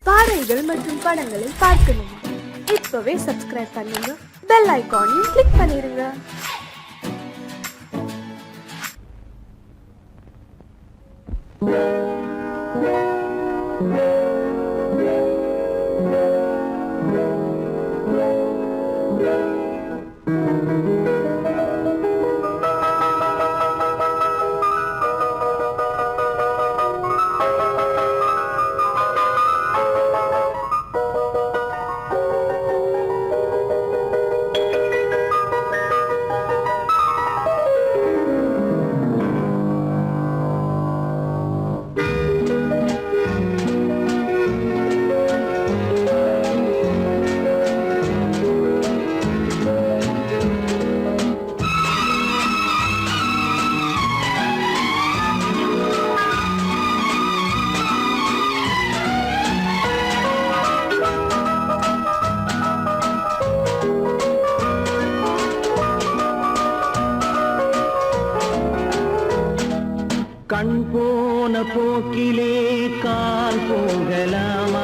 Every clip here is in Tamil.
பாடல்கள் மற்றும் படங்களை பார்க்கணுமா? இப்பவே சப்ஸ்கிரைப் பண்ணுங்க, பெல் ஐகானையும் கிளிக் பண்ணிருங்க. கண் போன போக்கிலே கால் போகலாமா?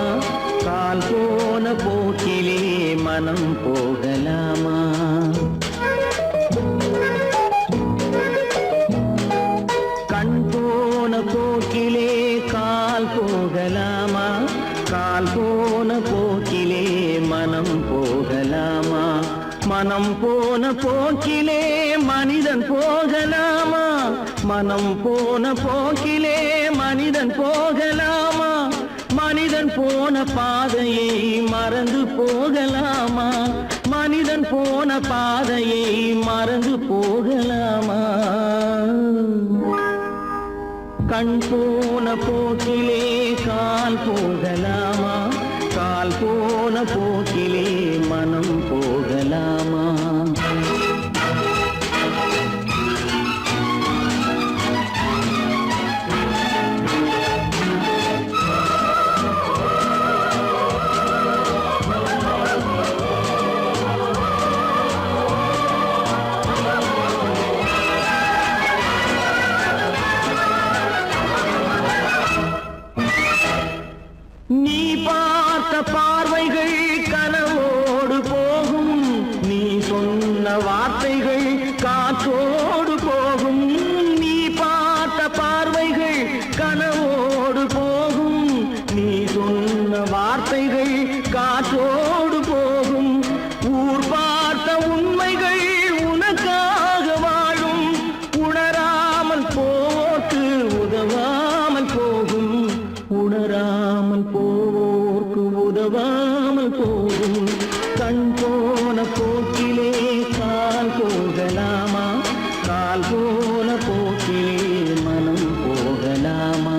கால் போன போக்கிலே மனம் போகலாமா? கண் போன போக்கிலே கால் போகலாமா? கால் போன போக்கிலே மனம் போகலாமா? மனம் போன போக்கிலே மனிதன் போகலாமா? மனம் போன போக்கிலே மனிதன் போகலாமா? மனிதன் போன பாதையை மறந்து போகலாமா? மனிதன் போன பாதையை மறந்து போகலாமா? கண் போன போக்கிலே கால் போகலாமா? கால் போன போக்கிலே மனம் போகலாமா? நீ பார்த்த பார்வைகள் கனவோடு போகும், நீ சொன்ன வார்த்தைகள் காற்றோடு போகும். நீ பார்த்த பார்வைகள் கனவோடு போகும், நீ சொன்ன வார்த்தைகள் காற்றோடு போகும். ஊர் பார்த்த உண்மைகள் உனக்காக வாழும், உணராமல் போக்கு உதவாமல் போகும். உணராமல் போக்கு உதவாமல் போகும். கண் போன போக்கிலே கால் போகலாமா? கால் போன போக்கிலே மனம் போகலாமா?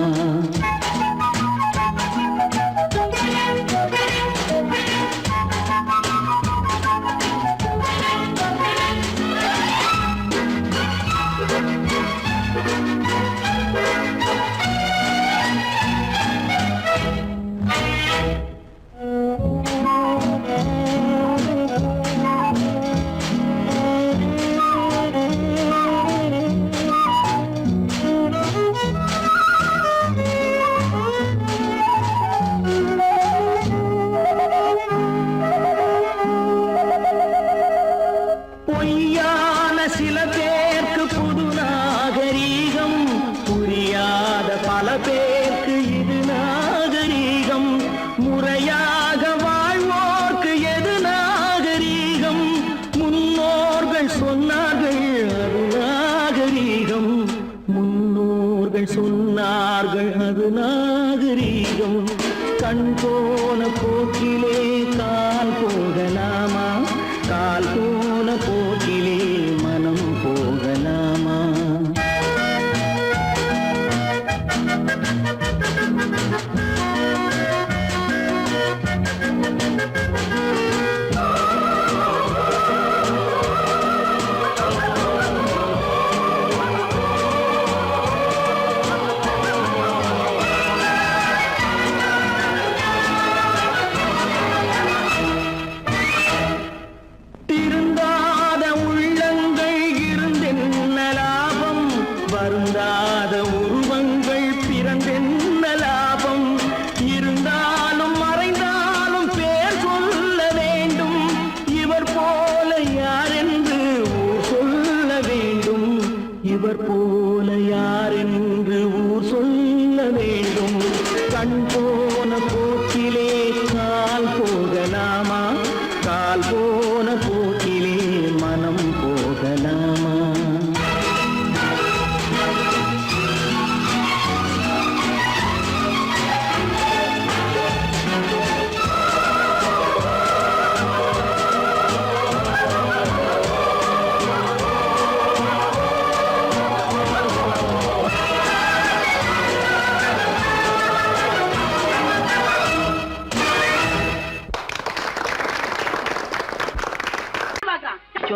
பொய்யான சில பேருக்கு புது நாகரீகம், புரியாத பல பேருக்கு இது நாகரீகம். முறையாக வாழ்வோர்க்கு எது நாகரீகம்? முன்னோர்கள் சொன்னார்கள் அது நாகரீகம். முன்னோர்கள் சொன்னார்கள் அது நாகரீகம். கண் போன போக்கிலே கால் போகலாமா? கால் போன போக்கிலே மனம் போகலாமா? திருந்த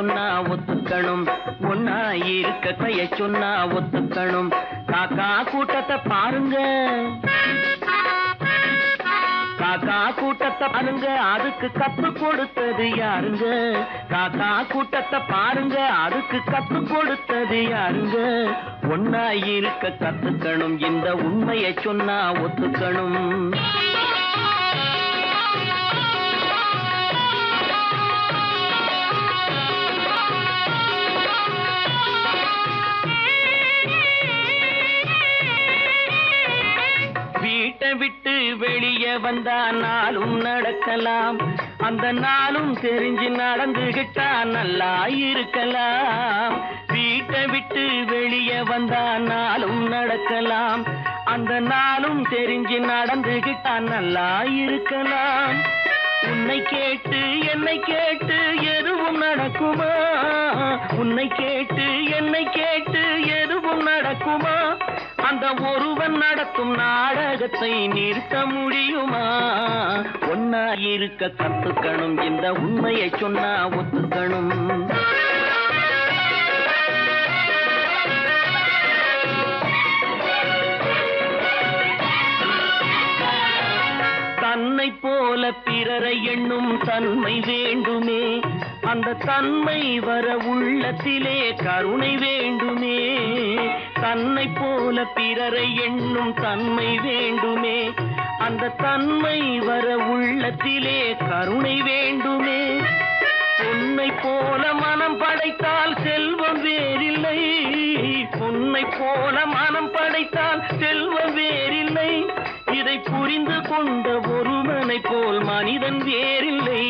சொன்னா ஒத்துக்கணும், ஒன்னா இருக்க கைய சொன்னா ஒத்துக்கணும். காக்கா கூட்டத்தை பாருங்க, காக்கா கூட்டத்தை பாருங்க, அதுக்கு கத்து கொடுத்தது யாருங்க? காக்கா கூட்டத்தை பாருங்க, அதுக்கு கத்து கொடுத்தது யாருங்க? ஒன்னா இருக்க கத்துக்கணும், இந்த உண்மையை சொன்னா ஒத்துக்கணும். வீட்டை விட்டு வெளியே வந்தா நாளும் நடக்கலாம், அந்த நாளும் தெரிஞ்சு நடந்துகிட்டா நல்லா இருக்கலாம். வீட்டை விட்டு வெளியே வந்தா நாளும் நடக்கலாம், அந்த நாளும் தெரிஞ்சு நடந்துகிட்டா நல்லா இருக்கலாம். உன்னை கேட்டு என்னை கேட்டு எதுவும் நடக்குமா? உன்னை கேட்டு என்னை கேட்டு எதுவும் நடக்குமா? அந்த ஒருவன் நடத்தும் நாடகத்தை நிறுத்த முடியுமா? ஒன்னா இருக்க கத்துக்கணும், இந்த உண்மையை சொன்னா ஒத்துக்கணும். தன்னை போல பிறரை எண்ணும் தன்மை வேண்டுமே, அந்த தன்மை வர உள்ளத்திலே கருணை வேண்டுமே. தன்னை போல பிறரை எண்ணும் தன்மை வேண்டுமே, அந்த தன்மை வர உள்ளத்திலே கருணை வேண்டுமே. பொன்னை போல மனம் படைத்தால் செல்வம் வேறில்லை, பொன்னை போல மனம் படைத்தால் செல்வம் வேறில்லை. இதை புரிந்து கொண்ட ஒருவனை போல் மனிதன் வேறில்லை.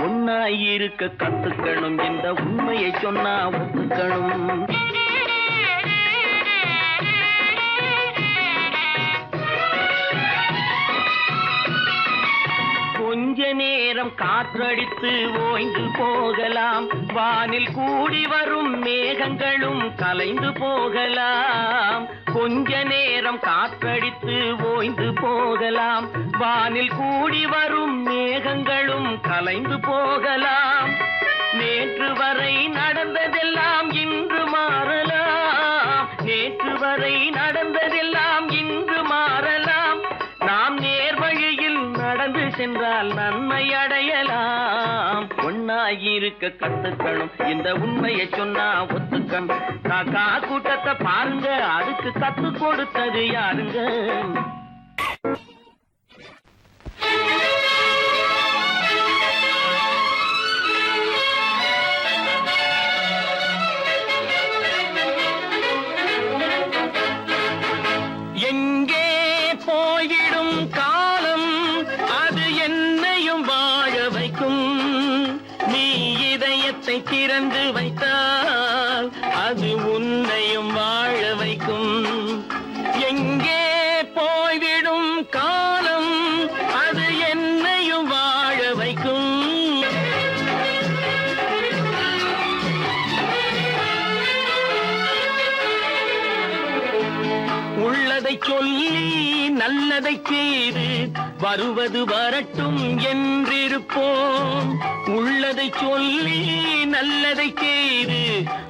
ஒன்னாயிருக்க கத்துக்கணும், இந்த உண்மையை சொன்னா ஒத்துக்கணும். கொஞ்ச நேரம் காற்றடித்து ஓய்ந்து போகலாம், வானில் கூடி வரும் மேகங்களும் கலைந்து போகலாம். கொஞ்ச நேரம் காற்றடித்து ஓய்ந்து போகலாம், வானில் கூடி வரும் மேகங்களும் கலைந்து போகலாம். நேற்று வரை நடந்ததெல்லாம் இன்று மாறலாம், நேற்று வரை நடந்ததெல்லாம் இன்று மாறலாம். நாம் நேர்வழியில் நடந்து சென்றால் நன்மை அடையலாம். ஒன்னாயிருக்க கத்துக்கணும், இந்த உண்மையை சொன்னா ஒத்துக்கணும். காக்கா கூட்டத்தை பாருங்க, அதுக்கு கத்து கொடுத்தது யாருங்க? எங்கே போய்விடும் காலம், அது என்னையும் வாழ வைக்கும். நீ இதயத்தை திறந்து வைத்தால் அது உன்னையும் வாழ வைக்கும். எங்கே போய்விடும் காலம், அது என்னையும் வாழ வைக்கும். உள்ளதை சொல்லி நல்லதை செய்து வருவது வரட்டும் என்றிருப்போம். உள்ளதை சொல்லி நல்லதை செய்து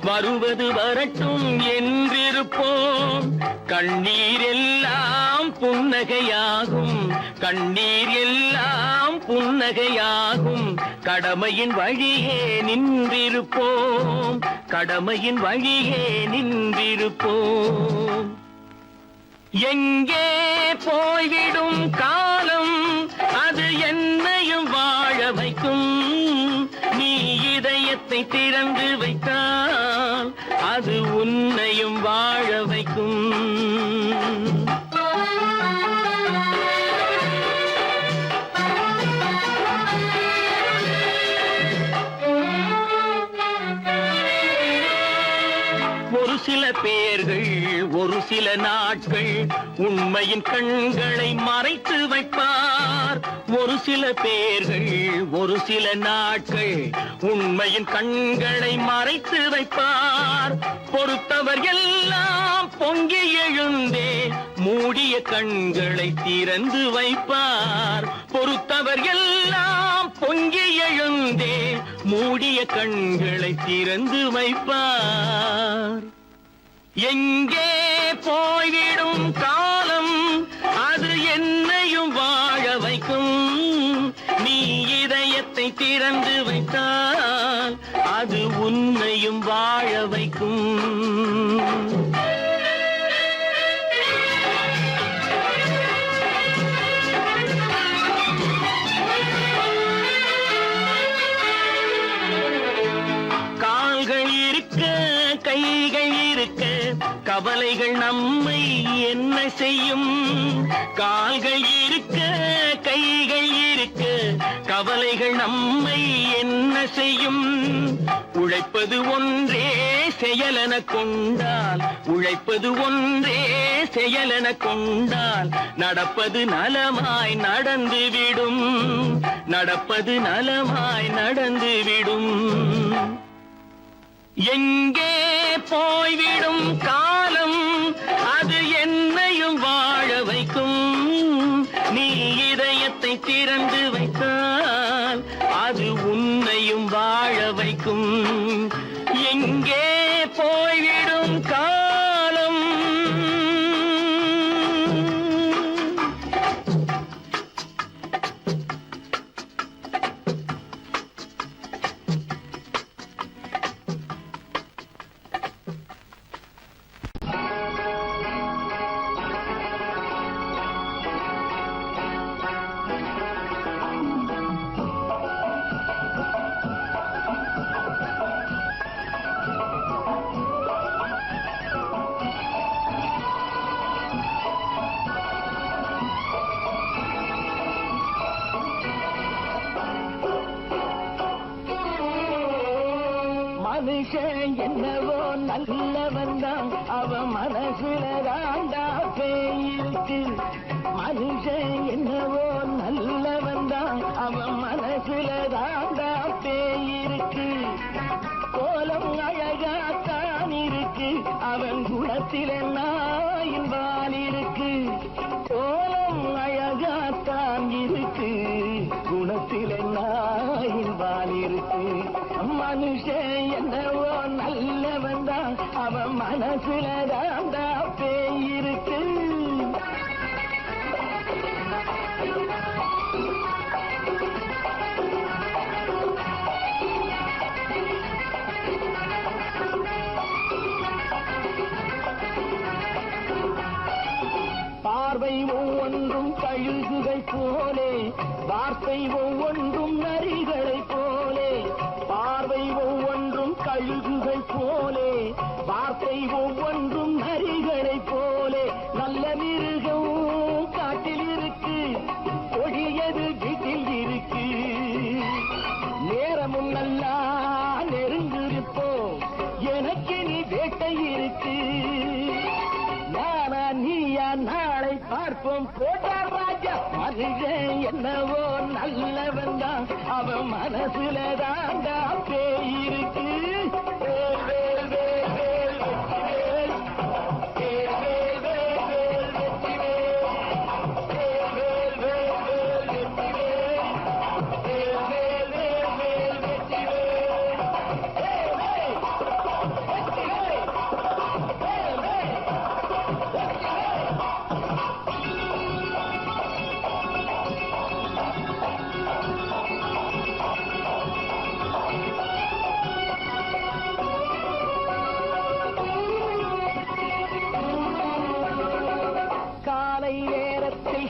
வருவது வரட்டும் என்றிருப்போம். கண்ணீர் எல்லாம் புன்னகையாகும், கண்ணீர் எல்லாம் புன்னகையாகும். கடமையின் வழியே நின்றிருப்போம், கடமையின் வழியே நின்றிருப்போம். எங்கே போய்விடும் காலம், அது என்னையும் வாழ வைக்கும். நீ இதயத்தை திறந்து வைத்தால் அது உன்னையும் வாழ வைக்கும். ஒரு சில பேர்கள் ஒரு சில நாட்கள் உண்மையின் கண்களை மறைத்து வைப்பார். ஒரு சில பேர்கள் ஒரு சில நாட்கள் உண்மையின் கண்களை மறைத்து வைப்பார். பொறுத்தவர் எல்லாம் பொங்கி எழுந்தே மூடிய கண்களை திறந்து வைப்பார். பொறுத்தவர் எல்லாம் பொங்கி எழுந்தே மூடிய கண்களை திறந்து வைப்பார். எங்கே போய்விடும் காலம் அது என்னையும் வாழ வைக்கும். நீ இதயத்தை திறந்து வைத்தால் அது உன்னையும் வாழ வைக்கும். கால்கள் இருக்க கைகள் இருக்க கவலைகள் நம்மை என்ன செய்யும். கால்கள் இருக்க கைகள் இருக்க கவலைகள் நம்மை என்ன செய்யும். உழைப்பது ஒன்றே செயலென கொண்டால், உழைப்பது ஒன்றே செயலென கொண்டால் நடப்பது நலமாய் நடந்துவிடும். நடப்பது நலமாய் நடந்துவிடும். எங்கே போய்விடும் காலம் அது என்னையும் வாழ வைக்கும். நீ இதயத்தை திறந்து வைத்தால் அது உன்னையும் வாழ வைக்கும். எங்கே போய்விடும் காலம். மனுஷன் என்னவோ நல்லவன் தான், அவன் மனசுல தாண்டா பேயிருக்கு. மனுஷன் என்னவோ நல்லவன் தான், அவன் மனசுல தாண்டா பேயிருக்கு. கோலம் அழகாத்தான் இருக்கு, அவன் குணத்தில நாயின் வால் இருக்கு. கோலம் அழகாத்தான் இருக்கு, குணத்தில நாயின் வால் இருக்கு. மனுஷன் என்னவோ நல்லவன் தான், அவன் மனசுல தாண்டா பேயிருக்கு. பார்வை ஒவ்வொன்றும் கழுகுகை போலே, வார்த்தை ஒவ்வொன்றும் நரிகளை போலே. பார்வை ஒவ்வொன்றும் கழுகுகை போலே, வார்த்தை ஒவ்வொன்றும் நரிகளை போலே. நல்ல மிருகம் காட்டில் இருக்கு, கொடியது வீட்டில் இருக்கு. நேரமும் நல்லா நெருங்கிருப்போம், எனக்கு நீ வேட்டை இருக்கு. நானா நீயா நாளை பார்ப்போம் போட்டார் ராஜா. மனுஷன் என்னவோ நல்லவன் தான், அவன் மனசுல தாண்டா பேயிருக்கு.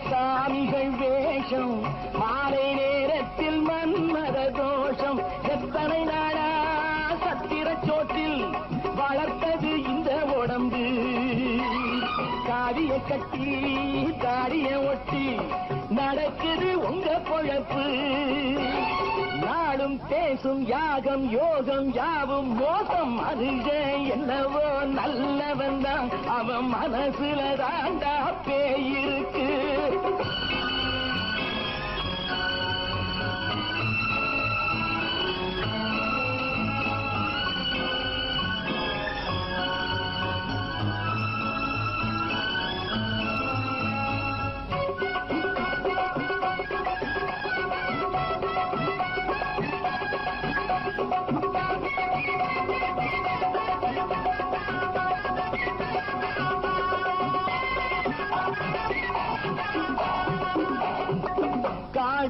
சாமிகள் வேஷம், மாலை நேரத்தில் மன்மத தோஷம். எத்தனை நாளா சத்திர சோற்றில் வளர்த்தது இந்த உடம்பு. காவிய கட்டி தாடிய ஒட்டி நடக்குது உங்க பொழப்பு. நாளும் பேசும் யாகம் யோகம் யாவும் மோசம். மனுஷன் என்னவோ நல்லவன் தான், அவன் மனசுல தாண்டா பேயிருக்கு.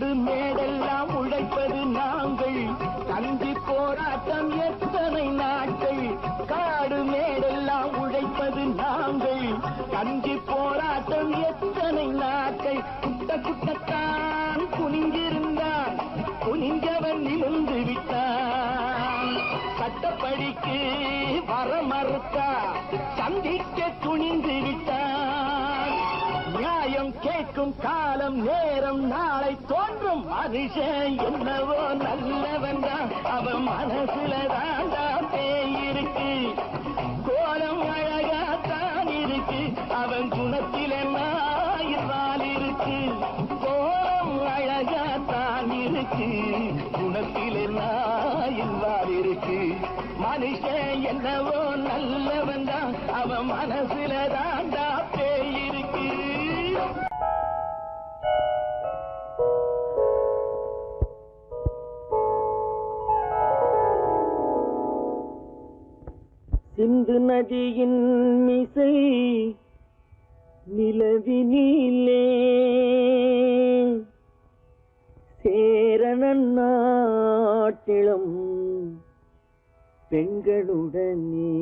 காடு மேடெல்லாம் உழைப்பது நாங்கள், கஞ்சி போராட்டம் எத்தனை நாட்கள். காடு மேடெல்லாம் உழைப்பது நாங்கள், கஞ்சி போராட்டம் எத்தனை நாட்கள். குட்ட குட்டத்தான் குனிஞ்சிருந்தான், குனிஞ்சவன் நிமிர்ந்து விட்டான். சட்டப்படிக்கு வர மறுத்தா, சந்திக்க துணிந்து விட்டான். நியாயம் கேட்கும் காலம் நேரம் நாளை தோன்றும். மனுஷன் என்னவோ நல்லவன் தான், அவன் மனசுல தாண்டா பேய் இருக்கு. கோலம் அழகாத்தான் இருக்கு, அவன் குணத்தில நாயினால் இருக்கு. கோலம் அழகாத்தான் இருக்கு, குணத்தில நாயினால் இருக்கு. மனுஷன் என்னவோ நல்லவன் தான், அவன் மனசுல தாண்டா பேய் இருக்கு. சிந்து நதியின் மிசை நிலவினிலே சேரணன் நாட்டிளம் பெண்களுடனே.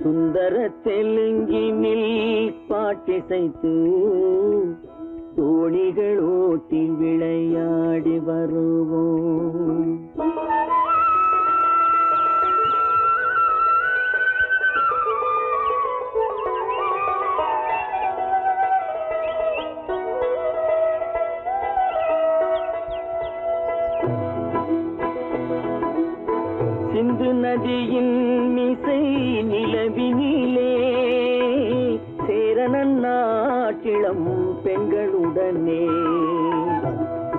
சுந்தர தெலுங்கினில் பாட்டிசைத்து தோணிகள் ஓட்டி விளையாடி வருவோம். சிந்து நதியின் மிசை நிலவினிலே சேரணன் நாட்டிளம் பெண்களுடனே.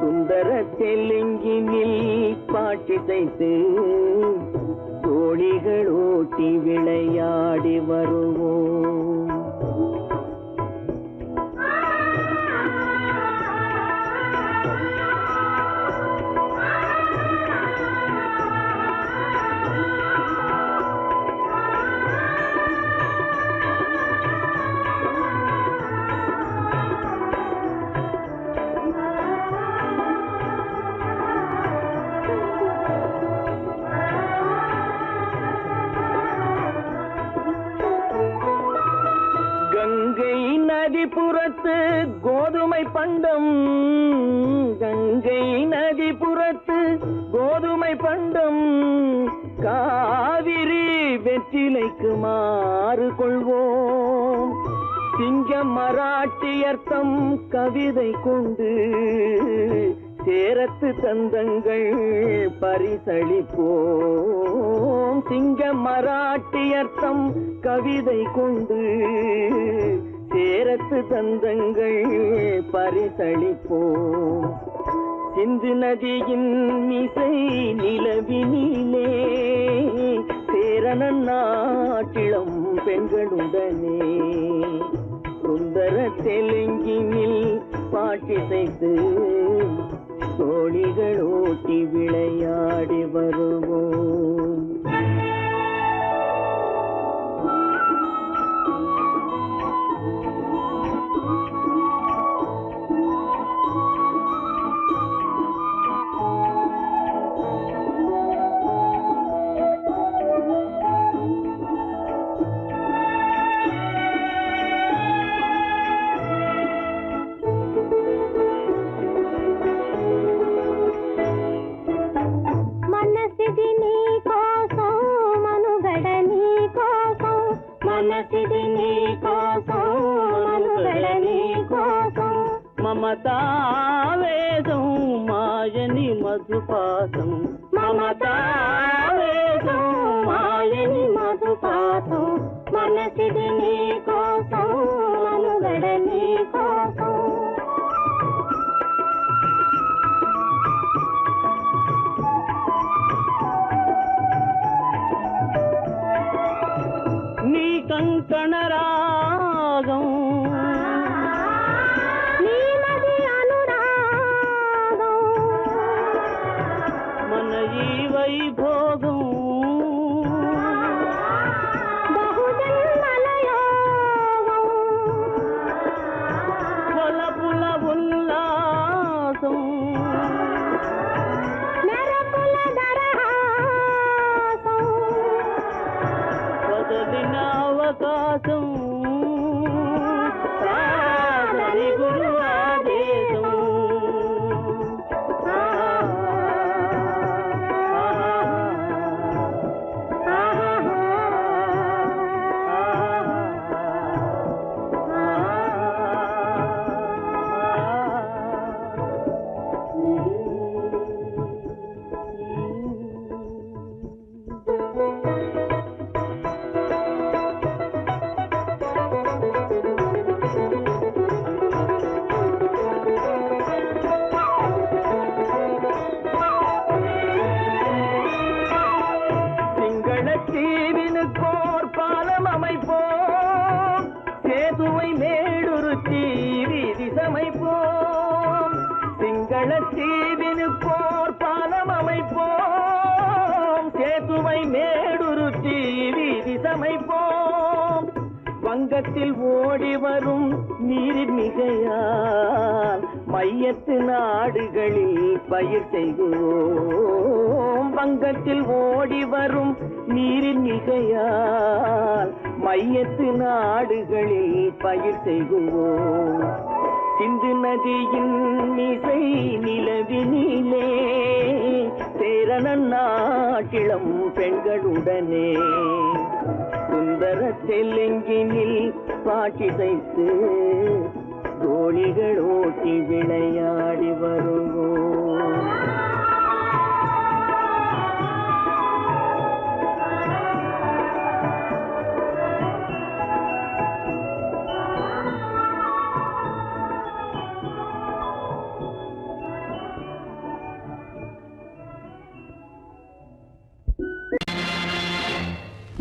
சுந்தர தெலுங்கினில் பாட்டிசைத்து தோணிகள் ஓட்டி விளையாடி வருவோம். கங்கை நதிபுறத்து கோதுமை பண்டம், கங்கை நதிபுறத்து கோதுமை பண்டம். காவிரி வெற்றிலைக்கு மாறு கொள்வோம். சிங்க மராட்டியர்த்தம் கவிதை கொண்டு சேரத்து தந்தங்கள் பரிசளிப்போம். சிங்க மராட்டியர்த்தம் கவிதை கொண்டு சேரத்து தந்தங்கள் பரிசளிப்போம். சிந்து நதியின் மிசை நிலவினிலே சேரணன் நாட்டிளம் பெண்களுடனே. சுந்தர தெலுங்கினில் பாட்டிசைத்து தோணிகள் ஓட்டி விளையாடி வருவோம். మమతావేదం మాయని మధుపాతం, మమతావేదం మాయని మధుపాతం. మనసిది నీ కోసం మనుగడ నీ కోసం. నీ కంకణ రాగం వైభవం போகும் புல உல்லாசம் பதவின அவகாசம் சாதனை குரு ஆதேசம் தீவினுக்கோர் பாலம் அமைப்போம் சேதுவை மேடுருத்தி வீதி சமைப்போம் சிங்கள தீவினுக்கோர் பாலம் அமைப்போம் சேதுவை மேடுருத்தி வீதி சமைப்போம் வங்கத்தில் ஓடி வரும் நீரின் மிகையால் மையத்து நாடுகளில் பயிர் செய்கிறோம் வங்கத்தில் ஓடி வரும் நீரின் மிகையால் மையத்து நாடுகளில் பயிர் செய்கிறோம் சிந்து நதியின் மிசை நிலவினிலே சேரணன் நாட்டிளம் பெண்களுடனே சுந்தர தெலுங்கினில் பாட்டிசைத்து தோழிகள் ஓட்டி விளையாடி வருவோம்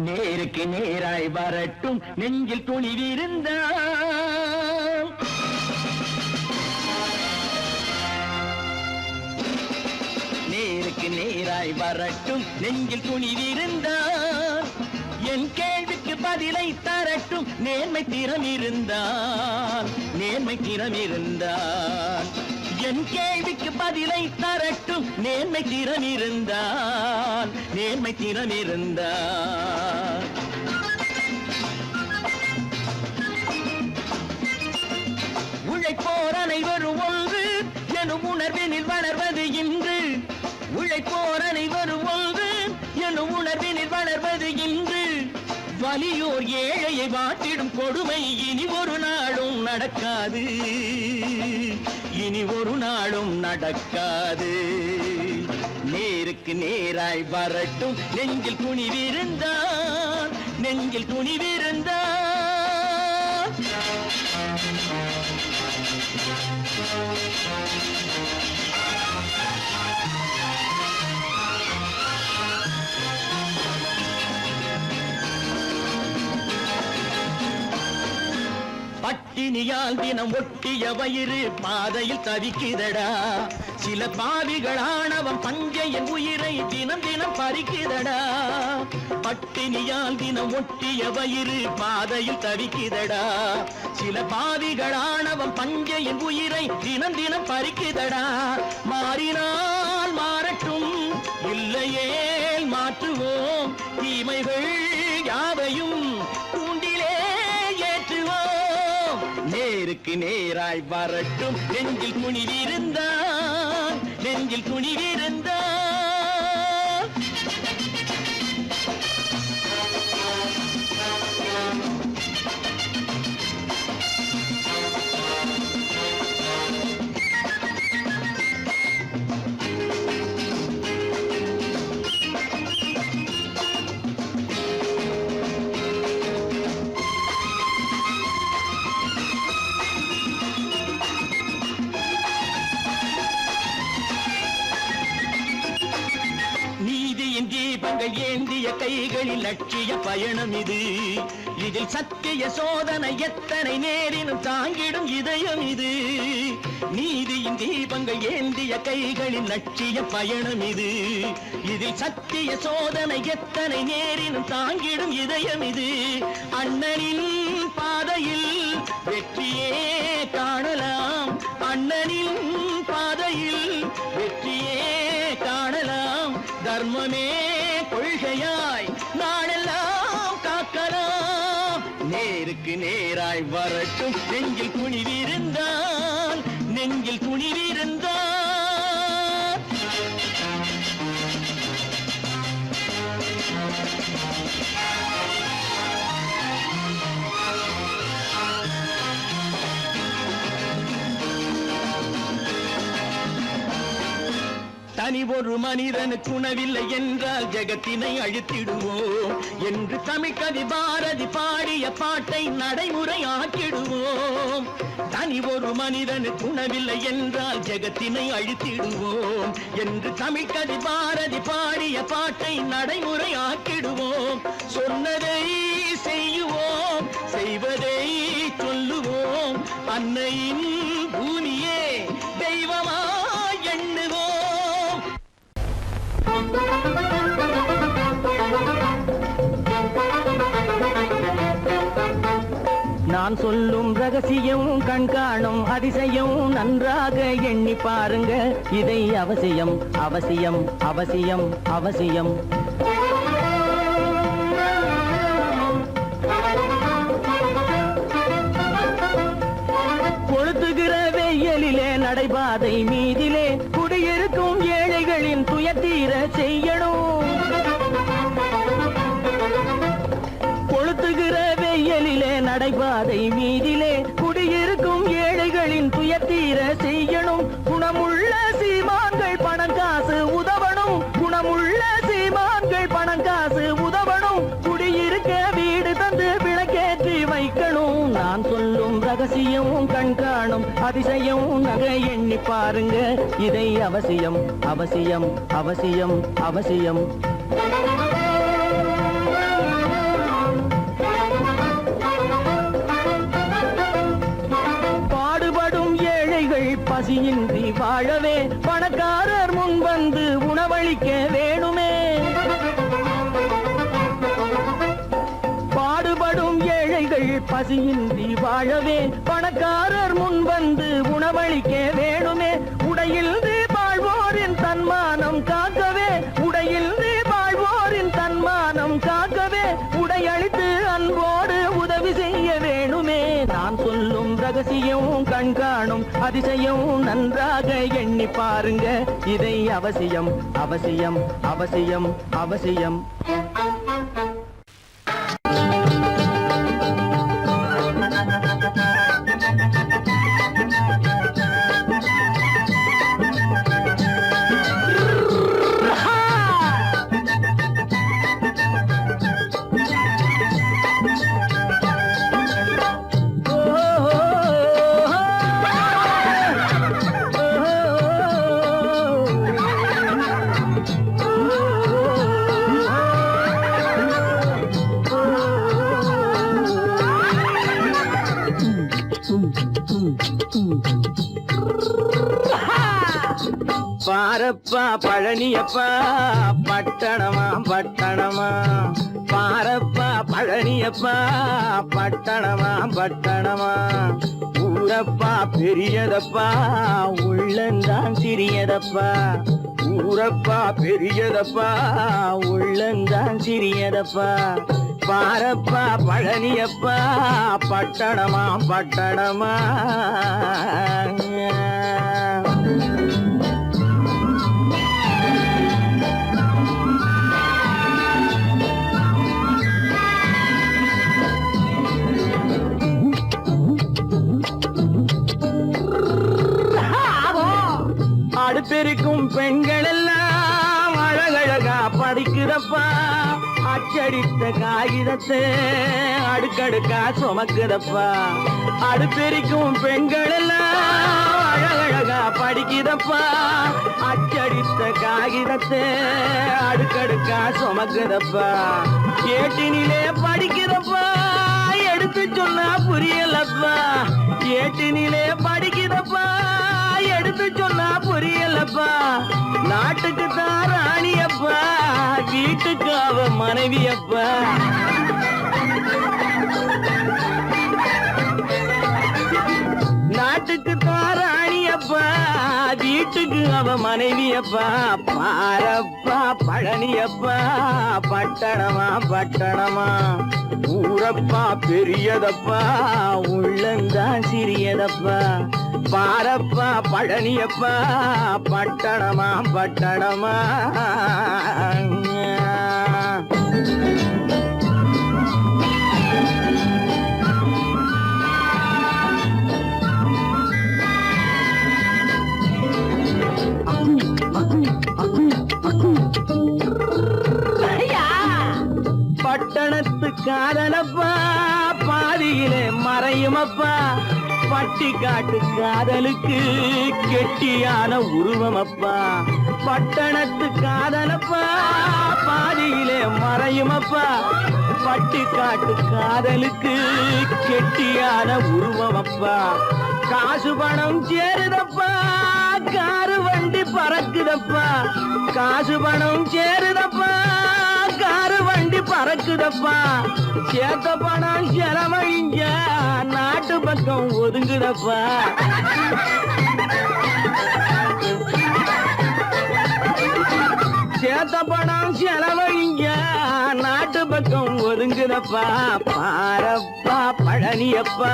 நேருக்கு நேராய் வரட்டும் நெஞ்சில் துணிவிருந்தால் நேருக்கு நேராய் வரட்டும் நெஞ்சில் துணிவிருந்தால் என் கேள்விக்கு பதிலை தரட்டும் நேர்மை திறம் இருந்தால் என் கேள்விக்கு பதிலை தரட்டும் நேர்மை திறம் இருந்தால் உழைப்போர் அனைவரும் ஒன்று எனும் உணர்வினில் வளர்வது இன்று உழைப்போர் அனைவரும் ஒன்று எனும் உணர்வினில் வளர்வது இன்று வலியோர் ஏழையை வாட்டிடும் கொடுமை இனி ஒரு நாளும் நடக்காது நேருக்கு நேராய் வரட்டும் நெஞ்சில் துணிவிருந்தால் பட்டினியால் தினம் ஒட்டிய வயிறு பாதையில் தவிக்குதடா சில பாவிகளானவன் பஞ்சையின் உயிரை தினம் தினம் பறிக்குதடா பட்டினியால் தினம் ஒட்டிய வயிறு பாதையில் தவிக்குதடா சில பாவிகளானவன் பஞ்சையின் உயிரை தினம் தினம் பறிக்குதடா மாறினால் மாறட்டும் இல்லையேல் மாற்றுவோம் தீமைகள் யாவையும் கூண்டிலே ஏற்றுவோம் நேருக்கு நேராய் வரட்டும் நெஞ்சில் துணிவிருந்தால் தீபங்கள் ஏந்திய கைகளில் லட்சிய பயணம் இது. இதில் சத்திய சோதனை எத்தனை நேரினும் தாங்கிடும் இதயம் இது. நீதியின் தீபங்கள் ஏந்திய கைகளில் லட்சிய பயணம் இது. இதில் சத்திய சோதனை எத்தனை நேரினும் தாங்கிடும் இதயம் இது. அண்ணனின் பாதையில் வெற்றியே காணலாம், அண்ணனின் பாதையில் வெற்றியே காணலாம். தர்மமே கொள்கையாய் நாளெல்லாம் காக்கலாம். நேருக்கு நேராய் வரட்டும் நெஞ்சில் துணிவிருந்தால், நெஞ்சில் துணிவிருந்தால். தனி ஒரு மனிதனுக்கு உணவில்லை என்றால் ஜெகத்தினை அழித்திடுவோம் என்று தமிழ் கவி பாரதி பாடிய பாட்டை நடைமுறையாக்கிடுவோம். தனி ஒரு மனிதனுக்கு உணவில்லை என்றால் ஜெகத்தினை அழித்திடுவோம் என்று தமிழ் கவி பாரதி பாடிய பாட்டை நடைமுறையாக்கிடுவோம். சொன்னதை செய்யுவோம், செய்வதை சொல்லுவோம். அன்னையின் பூமியே தெய்வமா எண்ணுவோம். நான் சொல்லும் ரகசியம் கண்காணும் அதிசயம் நன்றாக எண்ணி பாருங்க. இதை அவசியம் அவசியம் அவசியம் அவசியம். கொளுத்துகிற வெயிலிலே நடைபாதை மீதிலே குடியிருக்கும் ஏழைகளின் துயத்தீர செய்யணும். கொளுத்துகிற வெயிலிலே நடைபாதை மீதிலே குடியிருக்கும் ஏழைகளின் துயத்தீர செய்யணும். குணமுள்ள சீமான்கள் பணம் காசு உதவணும், குணமுள்ள சீமான்கள் பணம் காசு உதவணும். குடியிருக்க வீடு தந்து விளக்கேற்றி வைக்கணும். நான் சொல்லும் ரகசியம் கண்காணும் அதிசயம் நகை எண்ணி பாருங்க. இதை அவசியம் அவசியம் அவசியம் அவசியம். பாடுபடும் ஏழைகள் பசியின்றி வாழவே பணக்காரர் முன் வந்து உணவளிக்க வேணுமே. பாடுபடும் ஏழைகள் பசியின்றி வாழவே பணக்காரர் முன் வந்து உணவளிக்க வேணுமே. உடையில் வாழ்வோரின் தன்மானம் காக்கவே, உடையில் வாழ்வோரின் தன்மானம் காக்கவே உடையளித்து அன்போடு உதவி செய்ய வேணுமே. நான் சொல்லும் ரகசியம் கண்காணும் அதிசயம் நன்றாக எண்ணி பாருங்க. இதை அவசியம் அவசியம் அவசியம் அவசியம். பாரப்பா பழனியப்பா பட்டணமா பட்டணமா. பாரப்பா பழனியப்பா பட்டணமா பட்டணமா. ஊரப்பா பெரியதப்பா உள்ளந்தான் சிறியதப்பா. ஊரப்பா பெரியதப்பா உள்ளந்தான் சிறியதப்பா. பாரப்பா பழனியப்பா பட்டணமா பட்டணமா. அடுப்பெருக்கும் பெண்கள் எல்லாம் அழகழகா படிக்கிறப்பா. அச்சடித்த காகிதத்தை அடுக்கடுக்கா சுமக்குதப்பா அடுப்பெரிக்கும் பெண்கள் எல்லாம் அழகழகா படிக்குதப்பா அச்சடித்த காகிதத்தை அடுக்கடுக்கா சுமக்குதப்பா ஏட்டினிலே படிக்குதப்பா எடுத்து சொன்னா புரியலப்பா ஏட்டினிலே படிக்குதப்பா எடுத்து சொன்னா புரியலப்பா நாட்டுக்கு தான் ராணியப்பா வீட்டுக்கு அவ மனைவியப்பா நாட்டுக்கு தான் ராணியப்பா வீட்டுக்கு அவ மனைவியப்பா பாரப்பா பழனியப்பா பட்டணமா பட்டணமா ஊரப்பா பெரியதப்பா உள்ளந்தான் சிறியதப்பா பாரப்பா பழனியப்பா பட்டணமா பட்டணமா பட்டணத்து காதலப்பா பாதியிலே மறையுமப்பா பட்டி காட்டு காதலுக்கு கெட்டியான உருவமப்பா பட்டணத்து காதலப்பா பாதியிலே மறையுமப்பா பட்டி காட்டு காதலுக்கு கெட்டியான உருவமப்பா காசு பணம் சேருதப்பா காரு வண்டி பறக்குதப்பா காசு பணம் சேருதப்பா காரு வண்டி பறக்குதப்பா சேத்த பணம் செலவழிஞ்ச நாட்டு பக்கம் ஒதுங்குதப்பா சேத்த பணம் செலவழிஞ்ச நாட்டு பக்கம் ஒதுங்குதப்பா பாரப்பா பழனியப்பா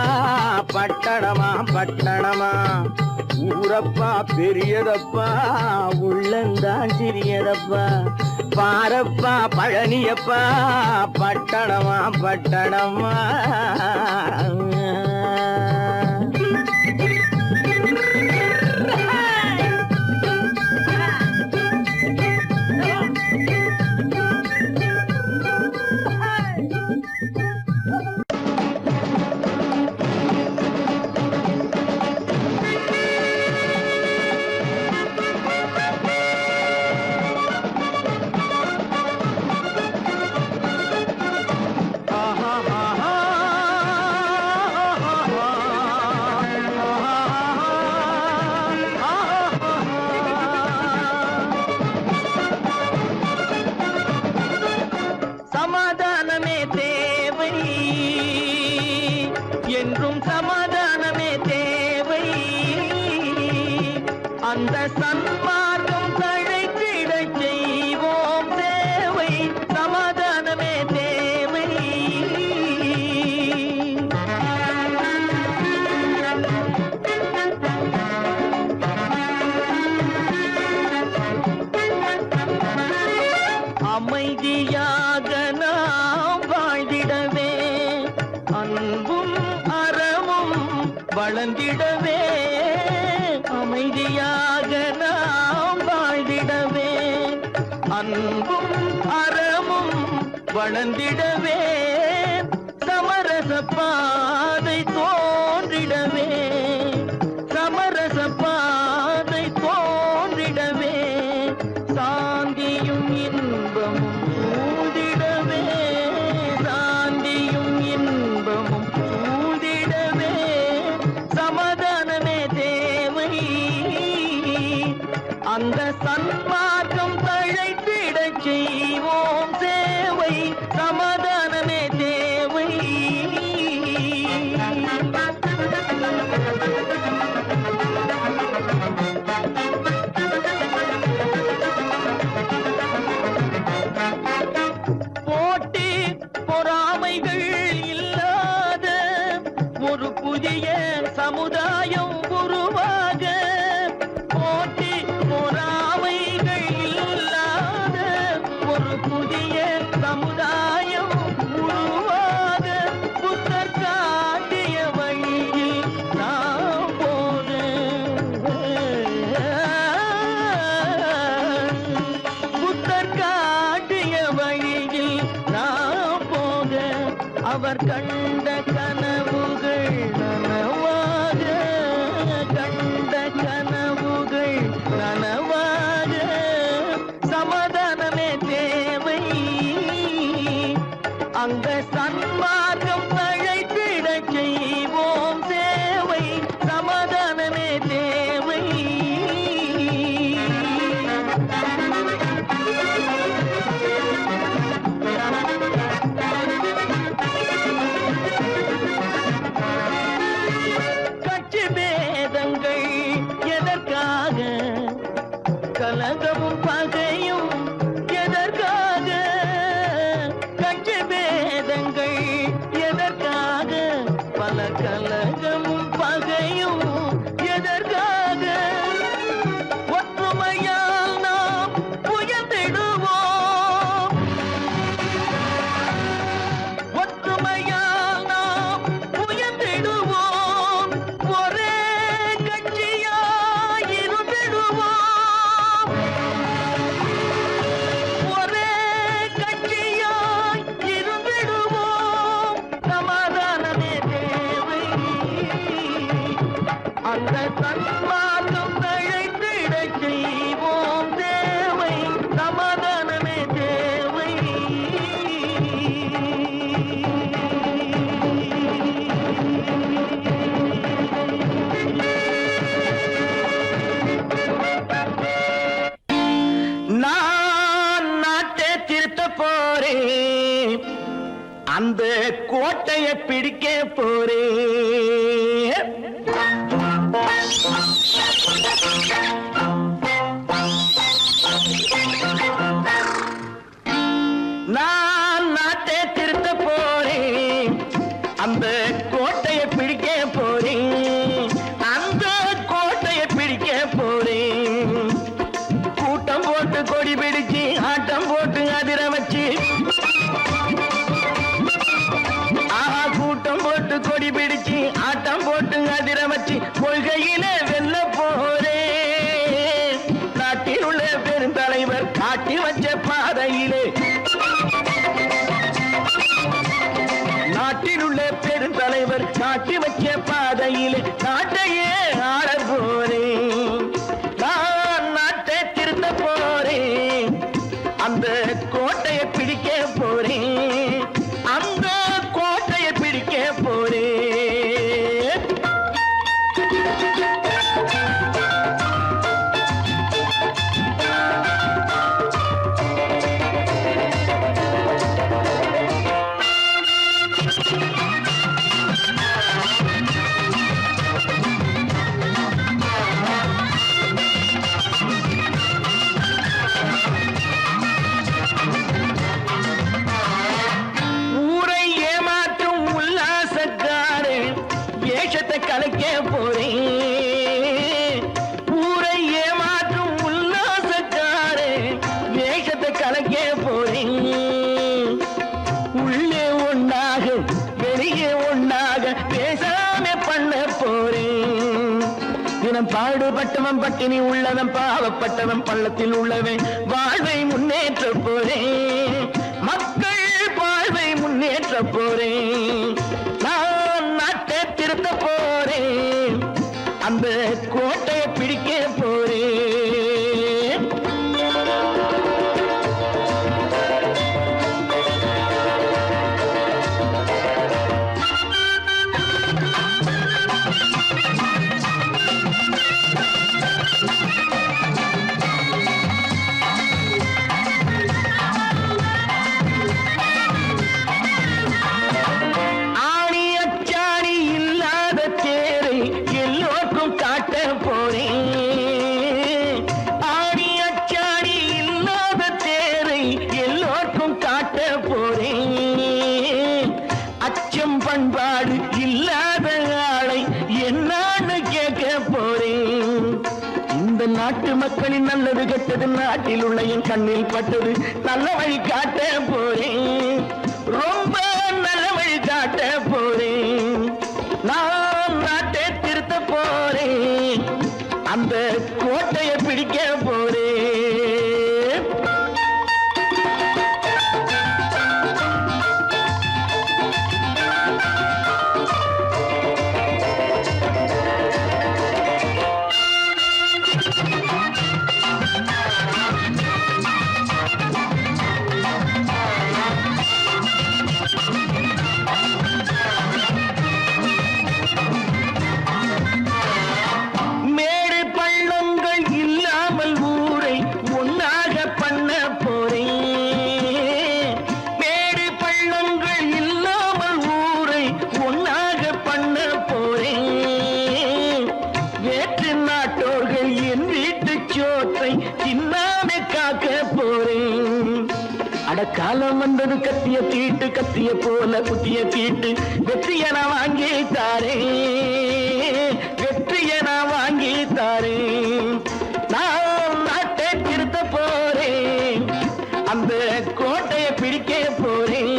பட்டணமா பட்டணமா ஊரப்பா பெரியதப்பா உள்ளந்தான் சிறியதப்பா பாரப்பா பழனியப்பா பட்டணமா பட்டணமா என்றும் சமாதானமே தேவை அந்த சன்மார்க்கம் தழைத்திடச் செய்வோம் தேவை சமாதானமே தேவை அமைதியாக நாம் வாழ்ந்திடவே அன்பும் அறமும் வளர்ந்திடவே அமைதியாக நாம் வாழ்ந்திடவே அன்பும் அறமும் வளர்ந்திடவே சமரச பாதை தோன்றிடவே சமரச பாதை தோன்றிடவே சாந்தியும் இன்பமும் சூழ்ந்திடவே சாந்தியும் இன்பமும் சூழ்ந்திடவே சமாதானமே தேவை அந்த சன்மார்க்கம் தழைத்திடச் செய்வோம் சேவை சமாதானமே தேவை போட்டி பொறாமைகள் இல்லாத ஒரு புதிய சமுதாயம் உருவாக போட்டி பொறாமைகள் இல்லாத ஒரு புதிய சமுதாயம் உருவாக புத்தர் காட்டிய வழியில் நாம் போக புத்தர் காட்டிய வழியில் தலைவர் கண்ட கனவுகள் நனவாக, கண்ட கனவுகள் நனவாக, சமாதானமே தேவை, அங்க சன்மார்க்கம் தழைத்திடச் செய்வோம் சேவை, சமாதானமே தேவை. கட்சி பேதங்கள் எதற்காக, கலகமும் பகையும் எதற்காக, கட்சி பேதங்கள் எதற்காக, பல கலகமும் பகையும் எதற்காக, ஒற்றுமையால் நாம் உயர்ந்திடுவோம், ஒற்றுமையால் நாம் உயர்ந்திடுவோம், ஒரே கட்சியாய் இருந்திடுவோம், ஒரே கட்சியாய் இருந்திடுவோம், சமாதானமே தேவை, அந்த சன்மார்க்கம் தழைத்திடச் செய்வோம் தேவை, சமாதானமே தேவை. நான் நாட்டை திருத்த போறேன், அந்த கோட்டையை பிடிக்க போறேன். நான் நாட்டை திருத்த போறேன், அந்த கோட்டையை பிடிக்க போறேன், அந்த கோட்டையை பிடிக்க போறேன். கூட்டம் போட்டு கொடி பிடிச்சு ஆட்டம் போட்டு அதிர வச்சு, ஆஹா கூட்டம் போட்டு கொடி பிடிச்சு ஆட்டம் போட்டு அதிர வச்சு, கொள்கையில வெல்ல போறேன். நாட்டில் உள்ள பெருந்தலைவர் காட்டி வச்ச பாதையிலே, நாட்டில் உள்ள பெருந்தலைவர் காட்டி வச்ச பாதையிலே நாட்டையே ஆள போறேன். நான் நாட்டை திருத்த போறேன், அந்த கோட்டையை பிடிக்க போறேன், அந்த கோட்டையை பிடிக்க போறேன். ஊரை ஏமாற்றும் உல்லாசக்காரு வேஷத்தை கலைக்க போறேன், ஊரை ஏமாற்றும் உல்லாசக்காரு வேஷத்தை கலைக்க போறேன். உள்ளே ஒண்ணாக வெளியே ஒண்ணாக பேசாம பண்ண போறேன். தினம் பாடுபட்டவன் பட்டினி உள்ளவன் பாவப்பட்டவன் பள்ளத்தில் உள்ளவன் வாழ்வை முன்னேற்ற போறேன், மக்கள் வாழ்வை முன்னேற்ற போறேன். நான் நாட்டை திருத்த போறேன், அந்த கோட்டையை பிடிக்க போறேன். ஆணி அச்சாணி இல்லாத தேரை எல்லோருக்கும் காட்ட போறேன், ஆணி அச்சாணி இல்லாத தேரை எல்லோருக்கும் காட்ட போறேன். அச்சம் பண்பாடு இல்லாத ஆளை என்னான்னு கேட்க போறேன். இந்த நாட்டு மக்களின் நல்லது கெட்டது நாட்டில் உள்ள என் கண்ணில் பட்டது, நல்ல வழி காட்ட போறேன், ரொம்ப நல்ல வழி காட்ட போறேன். நான் நாட்டை திருத்த போறேன், அந்த கோட்டையை பிடிக்க போறேன். காலம் வந்தது கத்திய போல குத்திய தீட்டு வெற்றிய நான் வாங்கி தாரேன் நான் நாட்டை திருத்த போறேன் அந்த கோட்டையை பிடிக்க போறேன்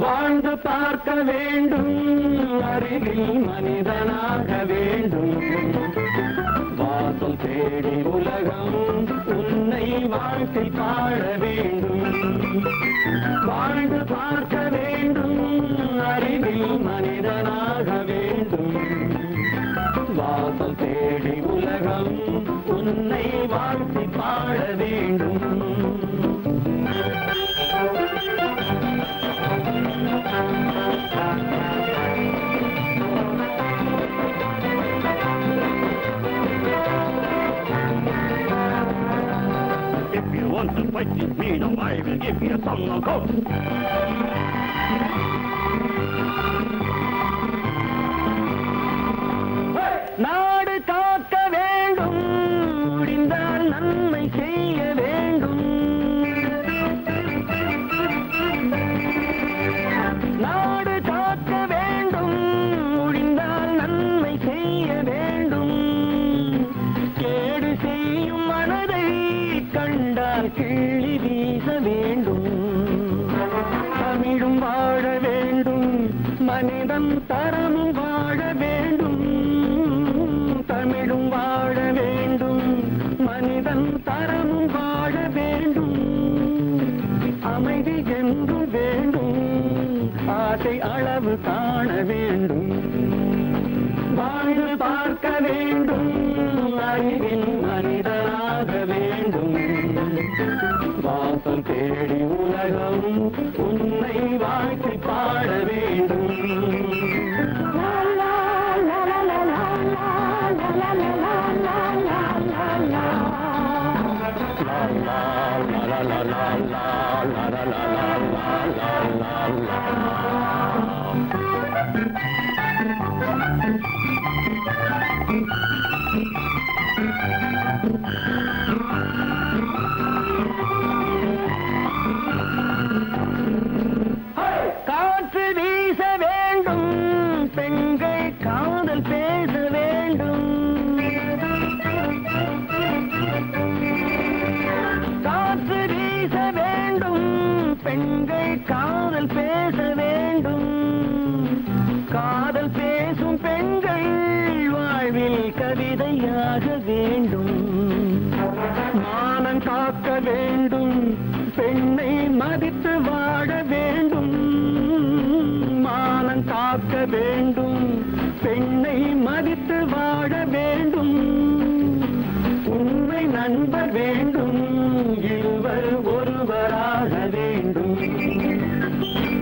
வாழ்ந்து பார்க்க வேண்டும் அறிவில் மனிதனாக வேண்டும் வாசல் தேடி உலகம் உன்னை வாழ்க்கை பாட வேண்டும் வாழ்ந்து பார்க்க வேண்டும் அறிவில் மனிதனாக வேண்டும் வாசல் தேடி உலகம் உன்னை வாழ்க்கை பாட வேண்டும் If you want to fight with me, now I will give you a song of hope. நாடு காக்க வேண்டும் முடிந்தால் நன்மை செய்ய வேண்டும் நாடு காக்க வேண்டும் முடிந்தால் நன்மை செய்ய வேண்டும் கேடு செய்யும் மனதை கண்டால் கிள்ளி வீச வேண்டும் தமிழும் வாழ வேண்டும் மனிதன் தரமும் வாழ வேண்டும் தமிழும் வாழ வேண்டும் மனிதன் தரமும் வாழ வேண்டும் அமைதி என்று வேண்டும் ஆசை அளவு காண வேண்டும் வாழ்ந்து பார்க்க வேண்டும் அறிவின் மனிதனாக வேண்டும் வாசம் தேடி உலகம் உன்னை வாழ்க்கை பாட வேண்டும் காற்று வீச வேண்டும் பெண்கள் காதல் பேச வேண்டும் காற்று வீச வேண்டும் பெண்கள் காதல் பேச வேண்டும் காதல் பேசும் பெண்கள் வாழ்வில் கவிதையாக வேண்டும் மானம் காக்க வேண்டும் பெண்ணை மதித்து வாழ வேண்டும் மானம் காக்க வேண்டும் பெண்ணை மதித்து வாழ வேண்டும் உண்மை நண்பர் வேண்டும் இருவர் ஒருவராக வேண்டும்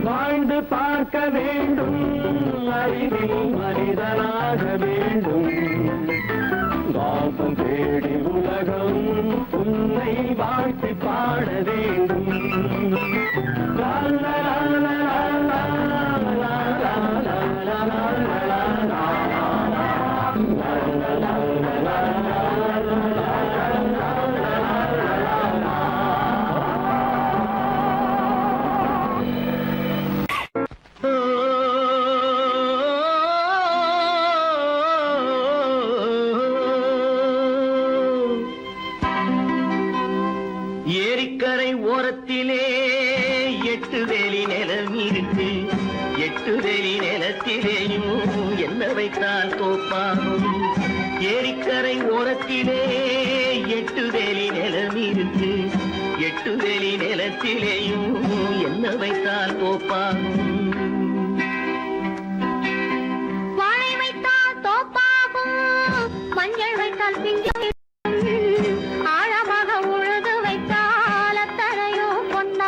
வாழ்ந்து பார்க்க வேண்டும் அறிவில் மனிதனாக வேண்டும் வாசம் தேடி உலகம் உன்னை வாழ்த்தி பாட வேண்டும் லா லா லா லா லா லா லா லா லா ஏரிக்கரை ஓரத்திலே 8 வேலி நிலம் இருக்கு 8 வேலி நிலத்திலேயும் என்ன வைத்தால் தோப்பாகும் ஏரிக்கரை ஓரத்திலே 8 வேலி நிலம் இருக்கு 8 வேலி நிலத்திலேயும் என்ன வைத்தால் தோப்பாகும் வாழை வைத்தால் தோப்பாகும் மஞ்சள் வைத்தால் பிஞ்சு ஆழமாக உழுது வைத்தால் அத்தனையோ பொன்னாகும்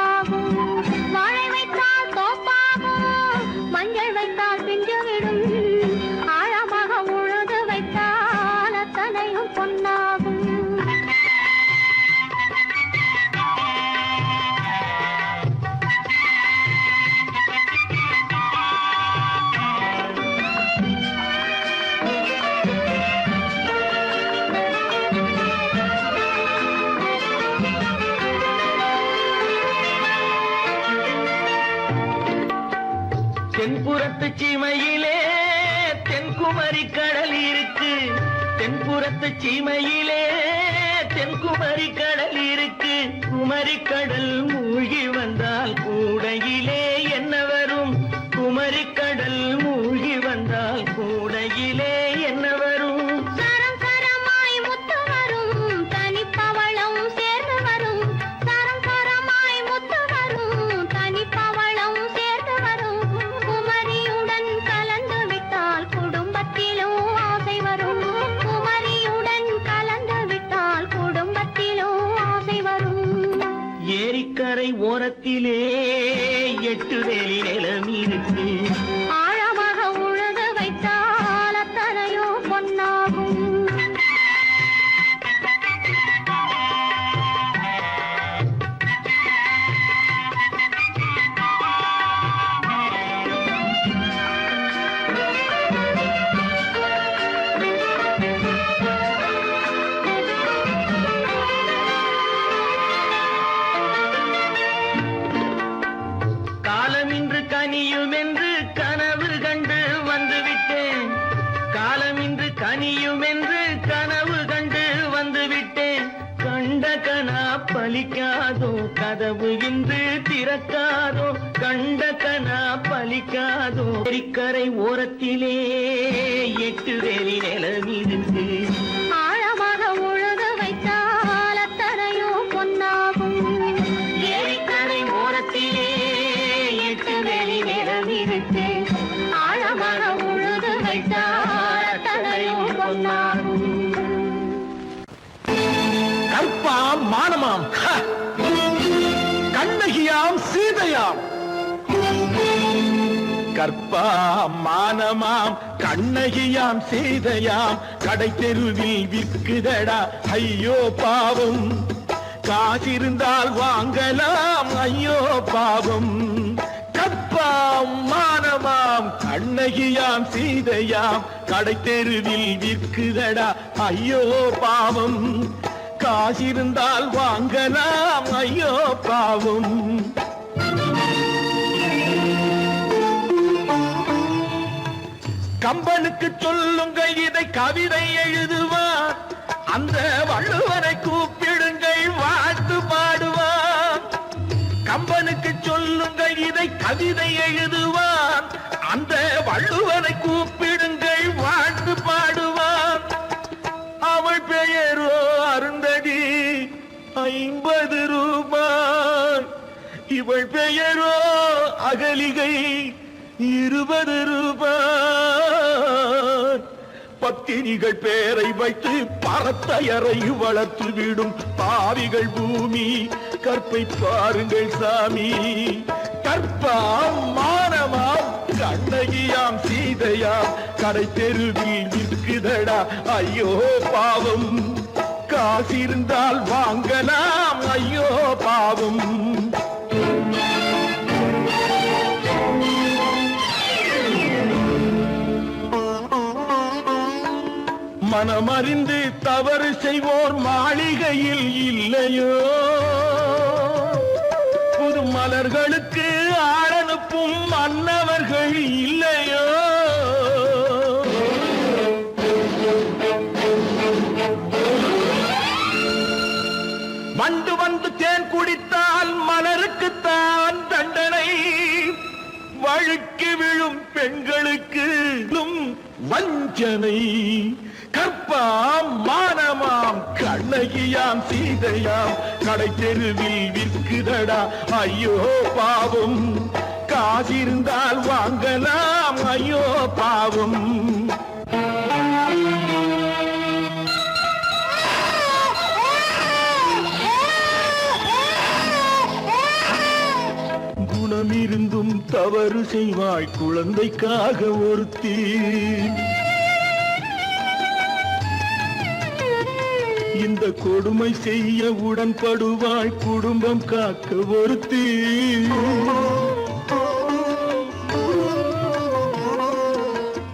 தென்புறத்து சீமையிலே தென்குமரி கடல் இருக்கு. தென்புறத்து சீமையிலே தென்குமரி கடல் இருக்கு. குமரி கடல் மூழ்கி வந்தால் கூடையிலே என்ன வரும்? குமரி கடல் மூழ்கி வந்தால் கூடையிலே என்ன வரும்? சரம் சரமாய் முத்து வரும் தனிப்பவளம் சேர்ந்து வரும். சரம் சரமாய் முத்து வரும் தனிப்பவளம் சேர்ந்து வரும். குமரியுடன் கலந்து விட்டால் குடும்பத்திலும் ஆசை வரும். குமரியுடன் கலந்து விட்டால் குடும்பத்திலும் ஆசை வரும். ஏரிக்கரை ஓரத்திலே 8 வேலி நிலம் இருக்கு. ஆழமாக உழுது வைத்தால் அத்தனையோ பொன்னாகும். காலமின்று கனியும் என்று கனவு கண்டு வந்துவிட்டேன். காலமின்று கனியும் என்று கனவு கண்டு வந்துவிட்டேன். கண்ட கனா பலிக்காதோ கதவு இன்று திறக்காதோ. கண்ட கனா பலிக்காதோ. ஏரிக்கரை ஓரத்திலே 8 வேலி நிலம் இருக்கு. ஆழமாக உழுது வைத்தால் அத்தனையோ பொன்னாகும். ஏரிக்கரை ஓரத்திலே 8 வேலி நிலம் இருக்கு. ஆழமாக உழுது வைத்தால் அத்தனையோ பொன்னாகும். கற்பாம் மானமாம் கண்ணகியாம் சீதையாம். கற்பாம் மானமாம் கண்ணகியாம் சீதையாம் கடை தெருவில் விற்குதடா ஐயோ பாவம். காசிருந்தால் வாங்கலாம் ஐயோ பாவம். கற்பாம் மானமாம் கண்ணகியாம் சீதையாம் கடை தெருவில் விற்குதடா ஐயோ பாவம். காசிருந்தால் வாங்கலாம் ஐயோ பாவம். கம்பனுக்கு சொல்லுங்கள் இதை கவிதை எழுதுவார். அந்த வள்ளுவரை கூப்பிடுங்கள் வாழ்த்து பாடுவார். கம்பனுக்கு சொல்லுங்கள் இதை கவிதை எழுதுவார். அந்த வள்ளுவரை கூப்பிடுங்கள் வாழ்த்து பாடுவார். அவள் பெயரோ அருந்ததி 50 ரூபாய். இவள் பெயரோ அகலிகை 20 ரூபாய். பத்தினிகள் பேரை வைத்து பரத்தையறை வளர்த்து விடும் பாவிகள் பூமி. கற்பை பாருங்கள் சாமி. கற்பாம் மானமாம் கண்ணகியாம் சீதையாம் கடை தெருவில் விற்குதடா ஐயோ பாவம். காசிருந்தால் வாங்கலாம் ஐயோ பாவம். மனமறிந்து தவறு செய்வோர் மாளிகையில் இல்லையோ. புது மலர்களுக்கு ஆளனுப்பும் மன்னவர்கள் இல்லையோ. வண்டு வந்து தேன் குடித்தால் மலருக்குத்தான் தண்டனை. வழுக்கி விழும் பெண்களுக்கு வஞ்சனை. கற்பாம் மானமாம் கண்ணகியாம் சீதையாம் கடை தெருவில் விற்குதடா ஐயோ பாவம். காசிருந்தால் வாங்கலாம் ஐயோ பாவம். குணமிருந்தும் தவறு செய்வாய் குழந்தைக்காக ஒருத்தி. இந்த கொடுமை செய்ய உடன்படுவாய் குடும்பம் காக்க ஒருத்தி.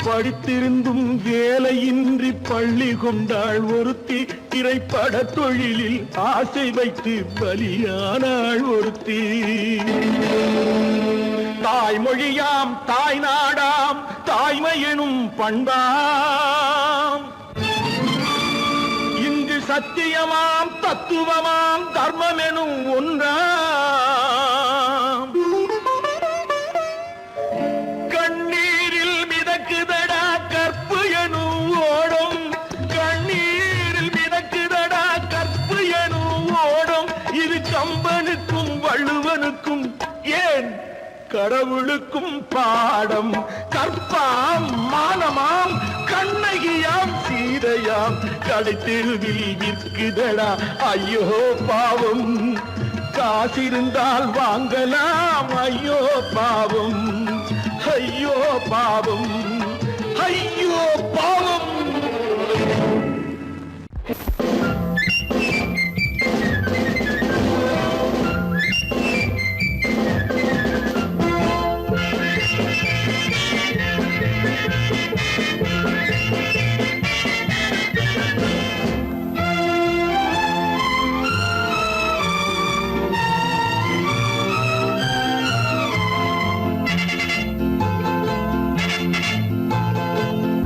படித்திருந்தும் வேலையின்றி பள்ளி கொண்டாள் ஒருத்தி. திரைப்பட தொழிலில் ஆசை வைத்து பலியானாள் ஒருத்தி. தாய் தாய்மொழியாம் தாய் நாடாம் தாய்மை எனும் பண்பாம் இங்கு சத்தியமாம் தத்துவமாம் தர்மம் எனும் ஒன்றாம் கண்ணீரில் மிதக்குதடா கற்பு எனும் ஓடும் கண்ணீரில் மிதக்குதடா கற்பு எனும் ஓடும் இது கம்பனுக்கும் வள்ளுவனுக்கும் ஏன் கடவுளுக்கும் பாடம் கற்பாம் மானமாம் கண்ணகியாம் சீதையாம் கடைத்தெருவில் விற்குதடா ஐயோ பாவம் காசிருந்தால் வாங்கலாம் ஐயோ பாவம் ஐயோ பாவம் ஐயோ பாவம்.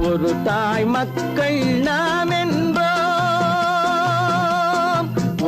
ஒரு தாய் மக்கள் நாம் என்போம்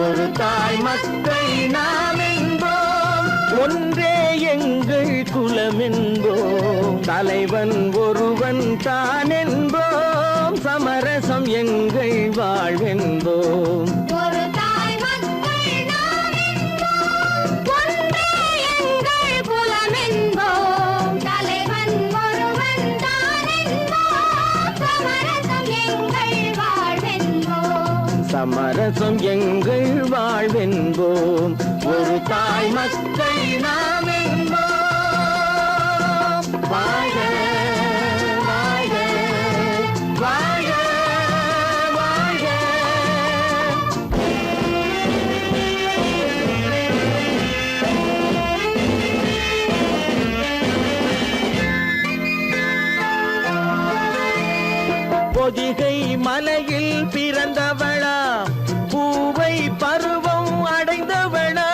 ஒரு தாய் மக்கள் நாம் என்போம் ஒன்றே எங்கள் குலம் என்போம் தலைவன் ஒருவன் தான் என்போம் சமரசம் எங்கள் வாழ்வென்போம் ஒரு தாய் மக்கள் நாம் என்போம் ஒன்றே எங்கள் குலம் என்போம் தலைவன் ஒருவன் தான் என்போம் சமரசம் எங்கள் வாழ்வென்போம் சமரசம் எங்கள் வாழ்வென்போம் ஒரு தாய் மக்கள் நாம் என்போம் வாழ்க வாழ்க வாழ்க வாழ்க. பொதிகை மலையில் பிறந்தவளா பூவை பருவம் அடைந்தவளா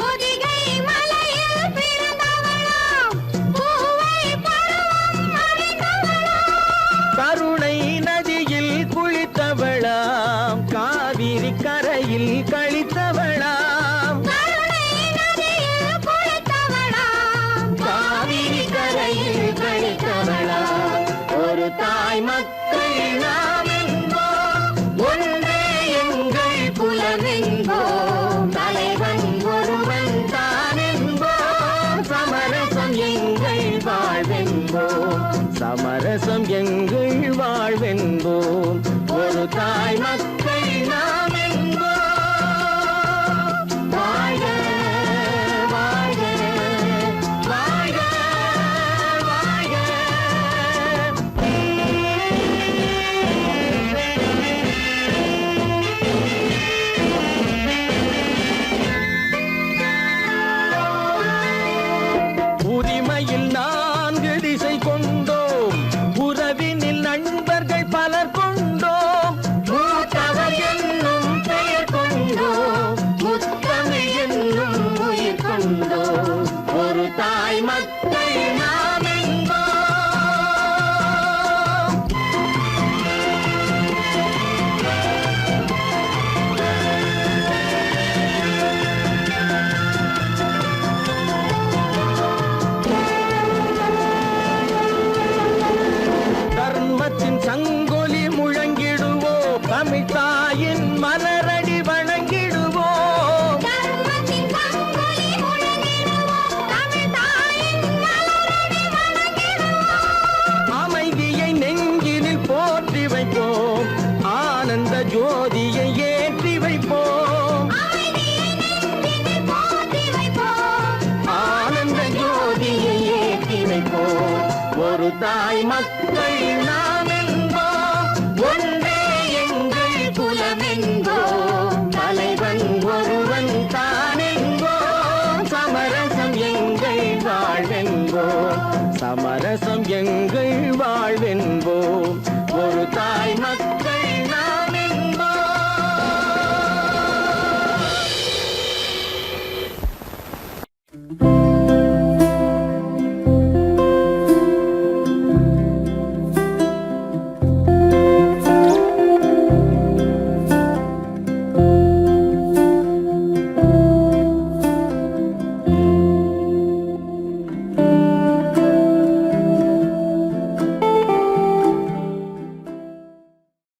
பொதிகை மலையில் பிறந்தவளாம் பூவை பருவம் அடைந்தவளாம் கருணை நதியில் குளித்தவளாம் காவிரி கரையில் கழித்தவளாம் கருணை நதியில் குளித்தவளாம் காவிரி கரையில் கழித்தவளாம் ஒரு தாய் மக்கள் நாம் என்போம் ஒன்றே எங்கள் குலம் என்போம் தலைவன் ஒருவன் தான் என்போம் சமரசம் எங்கள் வாழ்வென்போம் சமரசம் எங்கள் வாழ்வென்போம் ஒரு தாய் மக்கள் நாம் என்போம் வாழ்க வாழ்க வாழ்க வாழ்க. உரிமையில் 4 திசை கொண்டோம் உறவினில் நண்பர்கள் பலர் கொண்டோம் மூத்தவர் என்னும் பெயர் கொண்டோம் முத்தமிழ் என்னும் உயிர் கொண்டோம் ஒரு தாய் மக்கள் நாம் என்போம் தர்மத்தின் சங்கொலி முழங்கிடுவோம் தமிழ் தாயின் மலரடி வணங்கிடுவோம் தர்மத்தின் சங்கொலி முழங்கிடுவோம் தமிழ் தாயின் மலரடி வணங்கிடுவோம் அமைதியை நெஞ்சினில் போற்றி வைப்போம் ஆனந்த ஜோதியை ஏற்றி வைப்போம் அமைதியை நெஞ்சினில் போற்றி வைப்போம் ஆனந்த ஜோதியை ஏற்றி வைப்போம் ஒரு தாய் மக்கள் நாம் என்போம் ஒன்றே எங்கள் குலம் என்போம் தலைவன் ஒருவன் தான் என்போம் சமரசம் எங்கள் வாழ்வென்போம் சமரசம் எங்கள் வாழ்வென்போம்